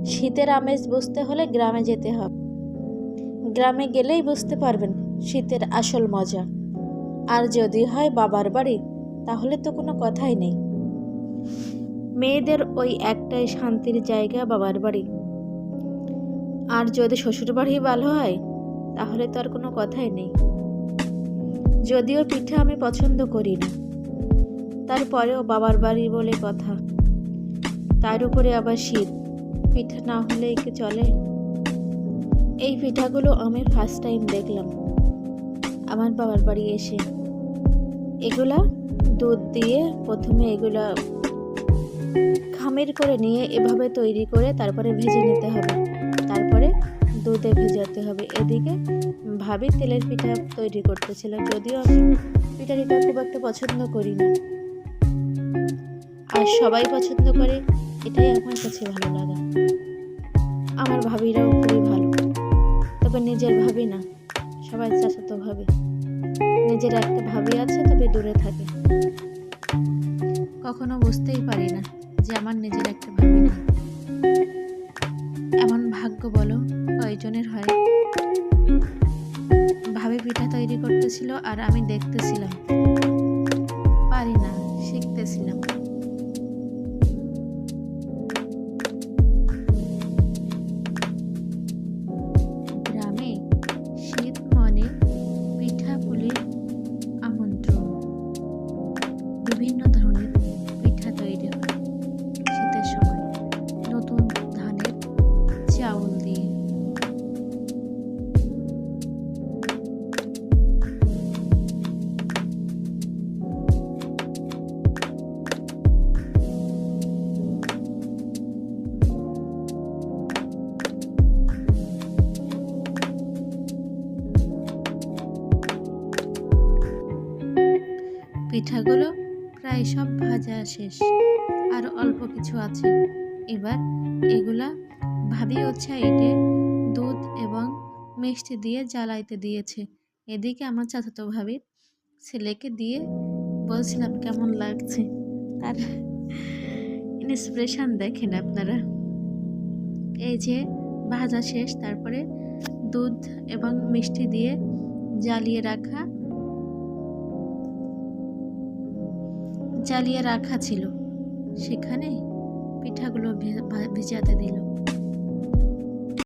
শীতের আমেজ বুঝতে হলে গ্রামে যেতে হবে। গ্রামে গেলেই বুঝতে পারবেন শীতের আসল মজা। আর যদি হয় বাবার বাড়ি, তাহলে তো কোনো কথাই নেই। মেয়েদের ওই একটাই শান্তির জায়গা বাবার বাড়ি। আর যদি শ্বশুর বাড়ি ভালো হয়, তাহলে তো আর কোনো কথাই নেই। যদিও পিঠা আমি পছন্দ করি না, তারপরেও বাবার বাড়ি বলে কথা। তার উপরে আবার শীত, পিঠা না হলেই কি চলে? এই পিঠাগুলো আমি ফার্স্ট টাইম দেখলাম আমার বাবার বাড়ি এসে। এগুলা দুধ দিয়ে প্রথমে এগুলা খামির করে নিয়ে এভাবে তৈরি করে তারপরে ভেজে নিতে হবে, তারপরে দুধে ভেজাতে হবে। এদিকে ভাবি তেলের পিঠা তৈরি করতেছিল, যদিও আমি পিঠাটা খুব একটা পছন্দ করি না, আর সবাই পছন্দ করে, এটাই আমার কাছে ভালো লাগা। আমার ভাবিরাও খুবই ভালো, তবে নিজের ভাবি না, সবাই চাচাতো ভাবি। নিজের একটা ভাবি আছে, তবে দূরে থাকে। কখনো বুঝতেই পারি না যে আমার নিজের একটা ভাবি নেই। এমন ভাগ্য বলো কয়জনের হয়? ভাবি পিঠা তৈরি করতেছিল আর আমি দেখতেছিলাম, পারি না, শিখতেছিলাম। গ্রামে শীত মানে পিঠা পুলির আমন্ত্রণ। বিভিন্ন ধরনের পিঠা তৈরি হয় শীতের সময় নতুন ধানের চাউল দিয়ে। পিঠাগুলো প্রায় সব ভাজা শেষ, আর অল্প কিছু আছে। এবার এগুলা ভাবি সাইডে দুধ এবং মিষ্টি দিয়ে জ্বালাইতে দিয়েছে। এদিকে আমার চাচাতো ভাবির ছেলেকে দিয়ে বলছিলাম কেমন লাগছে, তার ইন্সপিরেশন দেখেন আপনারা। এই যে ভাজা শেষ, তারপরে দুধ এবং মিষ্টি দিয়ে জ্বালিয়ে রাখা ছিল, সেখানে পিঠাগুলো ভিজাতে দিল।